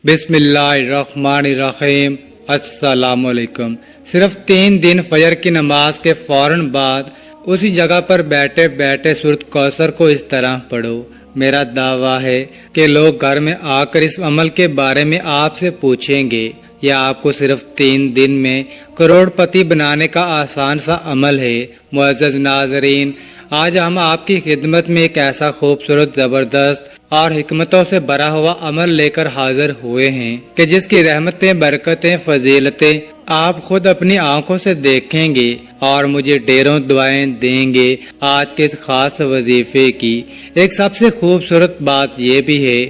بسم اللہ الرحمن الرحیم۔ السلام علیکم۔ صرف 3 دن فجر کی نماز کے فوراً بعد اسی جگہ پر بیٹھے بیٹھے سورۃ کوثر کو اس طرح پڑھو۔ میرا دعویٰ ہے کہ لوگ گھر میں آ کر اس عمل کے بارے میں آپ سے پوچھیں گے۔ یہ آپ کو صرف 3 دن میں کروڑ پتی بنانے کا آسان سا عمل ہے۔ معزز ناظرین، آج ہم آپ کی خدمت میں ایک ایسا خوبصورت، زبردست اور حکمتوں سے بھرا ہوا عمل لے کر حاضر ہوئے ہیں کہ جس کی رحمتیں، برکتیں، فضیلتیں آپ خود اپنی آنکھوں سے دیکھیں گے اور مجھے ڈھیروں دعائیں دیں گے۔ آج کے اس خاص وظیفے کی ایک سب سے خوبصورت بات یہ بھی ہے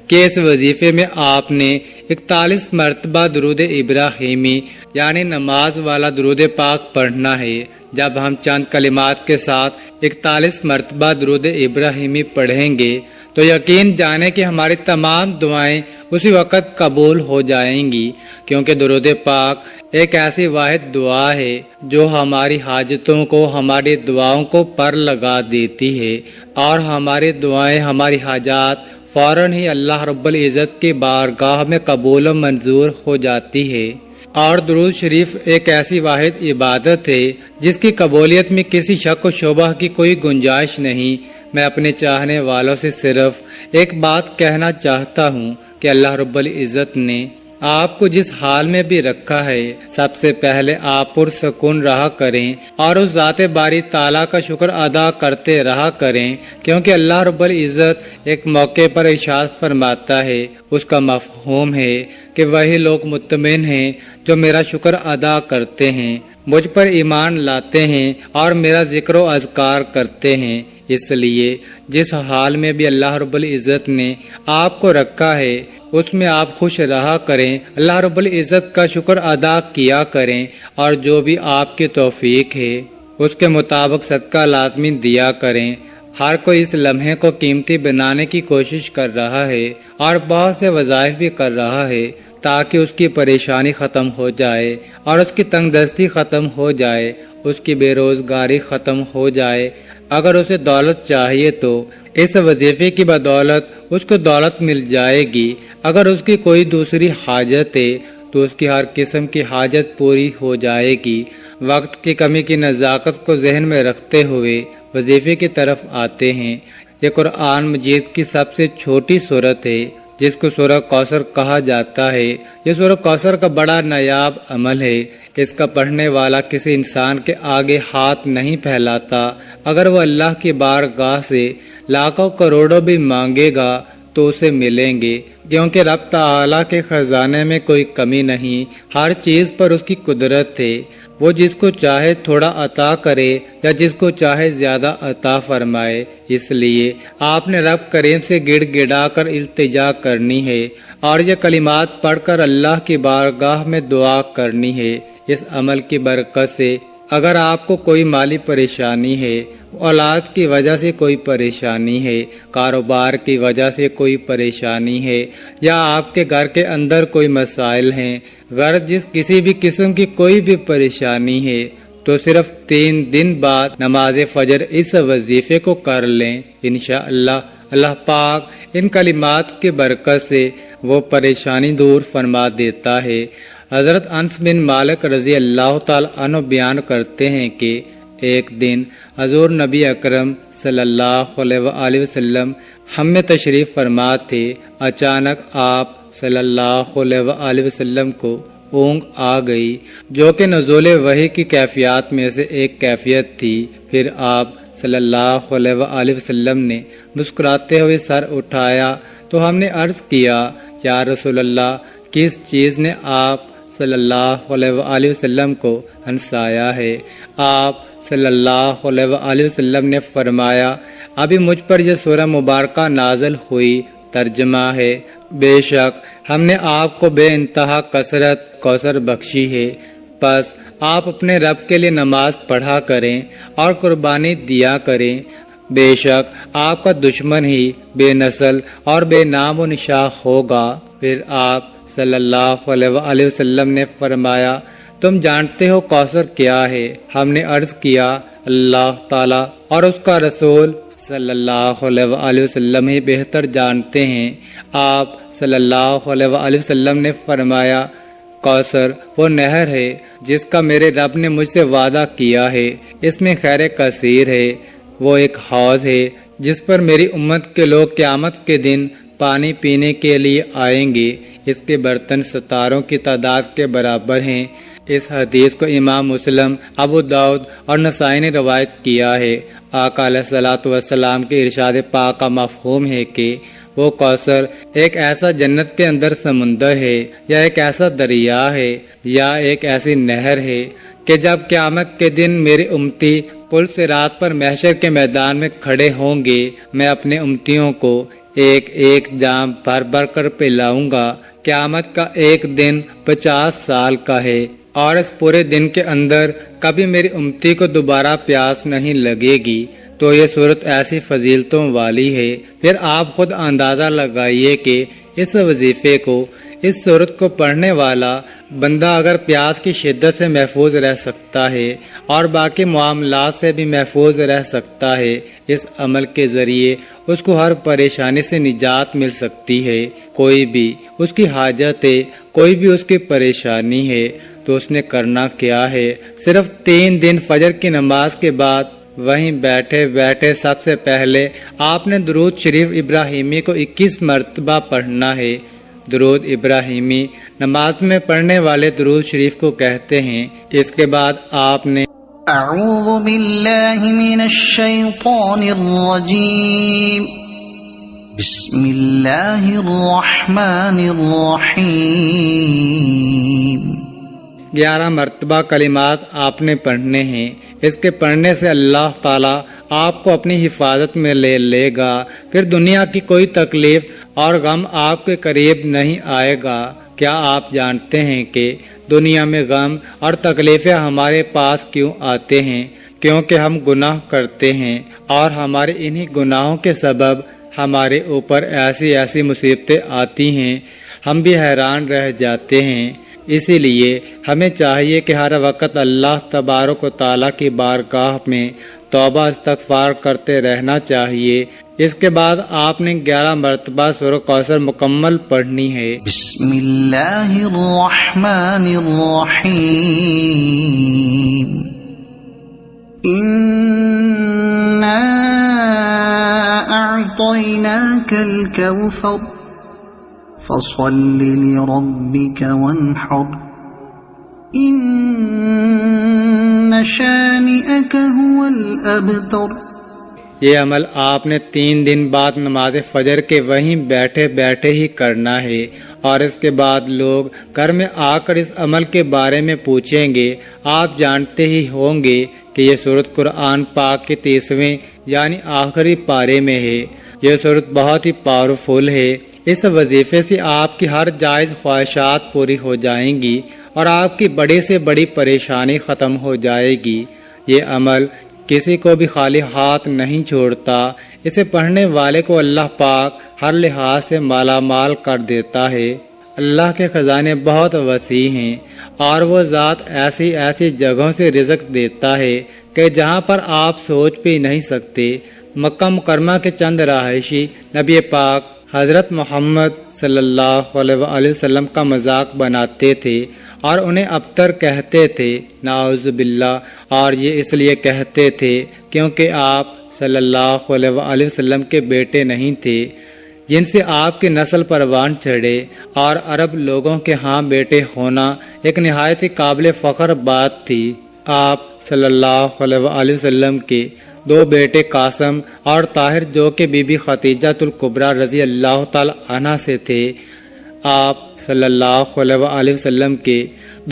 کہ اس وظیفے میں آپ نے 41 مرتبہ درود ابراہیمی یعنی نماز والا درود پاک پڑھنا ہے۔ جب ہم چند کلمات کے ساتھ 41 مرتبہ درود ابراہیمی پڑھیں گے تو یقین جانیں کہ ہماری تمام دعائیں اسی وقت قبول ہو جائیں گی، کیونکہ درود پاک ایک ایسی واحد دعا ہے جو ہماری حاجتوں کو، ہماری دعاؤں کو پر لگا دیتی ہے اور ہماری دعائیں، ہماری حاجات فوراً ہی اللہ رب العزت کی بارگاہ میں قبول و منظور ہو جاتی ہے۔ اور درود شریف ایک ایسی واحد عبادت ہے جس کی قبولیت میں کسی شک و شبہ کی کوئی گنجائش نہیں۔ میں اپنے چاہنے والوں سے صرف ایک بات کہنا چاہتا ہوں کہ اللہ رب العزت نے آپ کو جس حال میں بھی رکھا ہے، سب سے پہلے آپ پرسکون رہا کریں اور اس ذات باری تعالیٰ کا شکر ادا کرتے رہا کریں، کیونکہ اللہ رب العزت ایک موقع پر ارشاد فرماتا ہے، اس کا مفہوم ہے کہ وہی لوگ مطمئن ہیں جو میرا شکر ادا کرتے ہیں، مجھ پر ایمان لاتے ہیں اور میرا ذکر و اذکار کرتے ہیں۔ اس لیے جس حال میں بھی اللہ رب العزت نے آپ کو رکھا ہے اس میں آپ خوش رہا کریں، اللہ رب العزت کا شکر ادا کیا کریں اور جو بھی آپ کی توفیق ہے اس کے مطابق صدقہ لازمی دیا کریں۔ ہر کوئی اس لمحے کو قیمتی بنانے کی کوشش کر رہا ہے اور بہت سے وظائف بھی کر رہا ہے تاکہ اس کی پریشانی ختم ہو جائے اور اس کی تنگ دستی ختم ہو جائے، اس کی بے روزگاری ختم ہو جائے۔ اگر اسے دولت چاہیے تو اس وظیفے کی بدولت اس کو دولت مل جائے گی۔ اگر اس کی کوئی دوسری حاجت ہے تو اس کی ہر قسم کی حاجت پوری ہو جائے گی۔ وقت کی کمی کی نزاکت کو ذہن میں رکھتے ہوئے وظیفے کی طرف آتے ہیں۔ یہ قرآن مجید کی سب سے چھوٹی سورت ہے جس کو سورہ کوثر کہا جاتا ہے۔ یہ سورہ کوثر کا بڑا نایاب عمل ہے۔ اس کا پڑھنے والا کسی انسان کے آگے ہاتھ نہیں پھیلاتا۔ اگر وہ اللہ کی بارگاہ سے لاکھوں کروڑوں بھی مانگے گا تو اسے ملیں گے، کیونکہ رب تعالیٰ کے خزانے میں کوئی کمی نہیں، ہر چیز پر اس کی قدرت ہے۔ وہ جس کو چاہے تھوڑا عطا کرے یا جس کو چاہے زیادہ عطا فرمائے۔ اس لیے آپ نے رب کریم سے گڑ گڑا کر التجا کرنی ہے اور یہ کلمات پڑھ کر اللہ کی بارگاہ میں دعا کرنی ہے۔ اس عمل کی برکت سے اگر آپ کو کوئی مالی پریشانی ہے، اولاد کی وجہ سے کوئی پریشانی ہے، کاروبار کی وجہ سے کوئی پریشانی ہے یا آپ کے گھر کے اندر کوئی مسائل ہیں، غرض جس کسی بھی قسم کی کوئی بھی پریشانی ہے تو صرف 3 دن بعد نماز فجر اس وظیفے کو کر لیں۔ انشاءاللہ اللہ پاک ان کلمات کی برکت سے وہ پریشانی دور فرما دیتا ہے۔ حضرت انس بن مالک رضی اللہ تعالی عنہ بیان کرتے ہیں کہ ایک دن حضور نبی اکرم صلی اللہ علیہ وآلہ وسلم ہم میں تشریف فرما تھے۔ اچانک آپ صلی اللہ علیہ وآلہ وسلم کو اونگ آ گئی جو کہ نزول وحی کی کیفیات میں سے ایک کیفیت تھی۔ پھر آپ صلی اللہ علیہ وآلہ وسلم نے مسکراتے ہوئے سر اٹھایا تو ہم نے عرض کیا، یا رسول اللہ، کس چیز نے آپ صلی اللہ علیہ وآلہ وسلم کو ہنسایا ہے؟ آپ صلی اللہ علیہ وآلہ وسلم نے فرمایا، ابھی مجھ پر یہ سورہ مبارکہ نازل ہوئی۔ ترجمہ ہے، بے شک ہم نے آپ کو بے انتہا کثرت کوثر بخشی ہے، پس آپ اپنے رب کے لیے نماز پڑھا کریں اور قربانی دیا کریں۔ بے شک آپ کا دشمن ہی بے نسل اور بے نام و نشان ہوگا۔ پھر آپ صلی اللہ علیہ وآلہ وسلم نے فرمایا، تم جانتے ہو کوثر کیا ہے؟ ہم نے عرض کیا، اللہ تعالیٰ اور اس کا رسول صلی اللہ علیہ وسلم ہی بہتر جانتے ہیں۔ آپ صلی اللہ علیہ وسلم نے فرمایا، کوثر وہ نہر ہے جس کا میرے رب نے مجھ سے وعدہ کیا ہے، اس میں خیر کثیر ہے۔ وہ ایک حوض ہے جس پر میری امت کے لوگ قیامت کے دن پانی پینے کے لیے آئیں گے، اس کے برتن ستاروں کی تعداد کے برابر ہیں۔ اس حدیث کو امام مسلم، ابو داؤد اور نسائی نے روایت کیا ہے۔ آقا علیہ الصلوۃ والسلام کے ارشاد پاک کا مفہوم ہے کہ وہ کوثر ایک ایسا جنت کے اندر سمندر ہے، یا ایک ایسا دریا ہے، یا ایک ایسی نہر ہے کہ جب قیامت کے دن میری امتی پل صراط پر محشر کے میدان میں کھڑے ہوں گے، میں اپنے امتیوں کو ایک ایک جام بھر بھر کر پلاؤں گا۔ قیامت کا ایک دن 50 سال کا ہے، اور اس پورے دن کے اندر کبھی میری امتی کو دوبارہ پیاس نہیں لگے گی۔ تو یہ صورت ایسی فضیلتوں والی ہے، پھر آپ خود اندازہ لگائیے کہ اس وظیفے کو، اس صورت کو پڑھنے والا بندہ اگر پیاس کی شدت سے محفوظ رہ سکتا ہے اور باقی معاملات سے بھی محفوظ رہ سکتا ہے، اس عمل کے ذریعے اس کو ہر پریشانی سے نجات مل سکتی ہے۔ کوئی بھی اس کی حاجت ہے، کوئی بھی اس کی پریشانی ہے، تو اس نے کرنا کیا ہے؟ صرف 3 دن فجر کی نماز کے بعد وہیں بیٹھے بیٹھے سب سے پہلے آپ نے درود شریف ابراہیمی کو 21 مرتبہ پڑھنا ہے۔ درود ابراہیمی نماز میں پڑھنے والے درود شریف کو کہتے ہیں۔ اس کے بعد آپ نے اعوذ باللہ من الشیطان الرجیم، بسم اللہ الرحمن الرحیم 11 مرتبہ کلمات آپ نے پڑھنے ہیں۔ اس کے پڑھنے سے اللہ تعالیٰ آپ کو اپنی حفاظت میں لے گا، پھر دنیا کی کوئی تکلیف اور غم آپ کے قریب نہیں آئے گا۔ کیا آپ جانتے ہیں کہ دنیا میں غم اور تکلیفیں ہمارے پاس کیوں آتے ہیں؟ کیونکہ ہم گناہ کرتے ہیں، اور ہمارے انہی گناہوں کے سبب ہمارے اوپر ایسی ایسی مصیبتیں آتی ہیں، ہم بھی حیران رہ جاتے ہیں۔ اسی لیے ہمیں چاہیے کہ ہر وقت اللہ تبارک و تعالیٰ کی بارگاہ میں توبہ استغفار کرتے رہنا چاہیے۔ اس کے بعد آپ نے 11 مرتبہ سورہ کوثر مکمل پڑھنی ہے۔ بسم اللہ الرحمن الرحیم انا اعطیناک الکوثر فصل لربک وانحر ان شانئک هو الابتر۔ یہ عمل آپ نے 3 دن بعد نماز فجر کے وہیں بیٹھے بیٹھے ہی کرنا ہے، اور اس کے بعد لوگ گھر میں آ کر اس عمل کے بارے میں پوچھیں گے۔ آپ جانتے ہی ہوں گے کہ یہ سورت قرآن پاک کے 30ویں یعنی آخری پارے میں ہے۔ یہ سورت بہت ہی پاورفل ہے۔ اس وظیفے سے آپ کی ہر جائز خواہشات پوری ہو جائیں گی، اور آپ کی بڑی سے بڑی پریشانی ختم ہو جائے گی۔ یہ عمل کسی کو بھی خالی ہاتھ نہیں چھوڑتا، اسے پڑھنے والے کو اللہ پاک ہر لحاظ سے مالا مال کر دیتا ہے۔ اللہ کے خزانے بہت وسیع ہیں، اور وہ ذات ایسی ایسی جگہوں سے رزق دیتا ہے کہ جہاں پر آپ سوچ بھی نہیں سکتے۔ مکہ مکرمہ کے چند رہائشی نبی پاک حضرت محمد صلی اللہ علیہ وسلم کا مذاق بناتے تھے اور انہیں ابتر کہتے تھے، نعوذ باللہ، اور یہ اس لیے کہتے تھے کیونکہ آپ صلی اللہ علیہ وسلم کے بیٹے نہیں تھے، جن سے آپ کی نسل پروان چڑھے، اور عرب لوگوں کے ہاں بیٹے ہونا ایک نہایت ہی قابل فخر بات تھی۔ آپ صلی اللہ علیہ وسلم کے 2 بیٹے قاسم اور طاہر جو کہ بی بی خدیجہ الکبریٰ رضی اللہ تعالی عنہ سے تھے، آپ صلی اللہ علیہ وسلم کے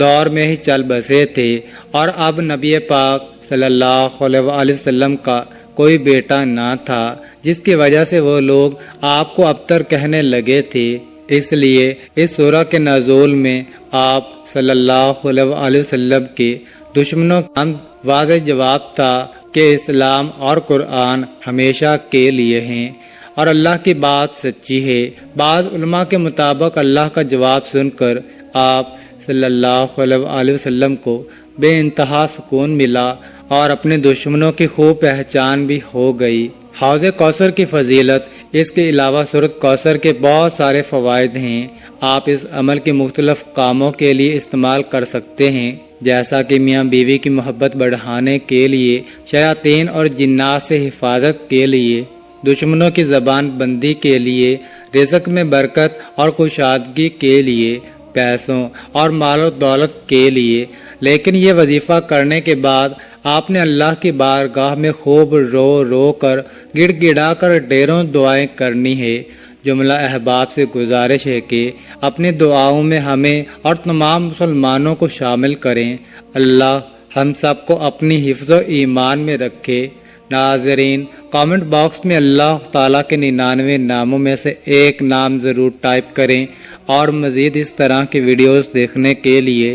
دور میں ہی چل بسے تھے، اور اب نبی پاک صلی اللہ علیہ وسلم کا کوئی بیٹا نہ تھا، جس کی وجہ سے وہ لوگ آپ کو ابتر کہنے لگے تھے۔ اس لیے اس سورہ کے نزول میں آپ صلی اللہ علیہ وسلم کے دشمنوں کا واضح جواب تھا کہ اسلام اور قرآن ہمیشہ کے لیے ہیں، اور اللہ کی بات سچی ہے۔ بعض علماء کے مطابق اللہ کا جواب سن کر آپ صلی اللہ علیہ وسلم کو بے انتہا سکون ملا، اور اپنے دشمنوں کی خوب پہچان بھی ہو گئی۔ حوض کوثر کی فضیلت، اس کے علاوہ سورۃ کوثر کے بہت سارے فوائد ہیں۔ آپ اس عمل کے مختلف کاموں کے لیے استعمال کر سکتے ہیں، جیسا کہ میاں بیوی کی محبت بڑھانے کے لیے، شیاطین اور جنات سے حفاظت کے لیے، دشمنوں کی زبان بندی کے لیے، رزق میں برکت اور کشادگی کے لیے، پیسوں اور مال و دولت کے لیے۔ لیکن یہ وظیفہ کرنے کے بعد آپ نے اللہ کی بارگاہ میں خوب رو رو کر، گڑ گڑا کر ڈھیروں دعائیں کرنی ہے۔ جملہ احباب سے گزارش ہے کہ اپنی دعاؤں میں ہمیں اور تمام مسلمانوں کو شامل کریں۔ اللہ ہم سب کو اپنی حفظ و ایمان میں رکھے۔ ناظرین، کامنٹ باکس میں اللہ تعالیٰ کے 99 ناموں میں سے ایک نام ضرور ٹائپ کریں، اور مزید اس طرح کی ویڈیوز دیکھنے کے لیے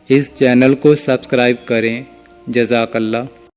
اس چینل کو سبسکرائب کریں۔ جزاک اللہ۔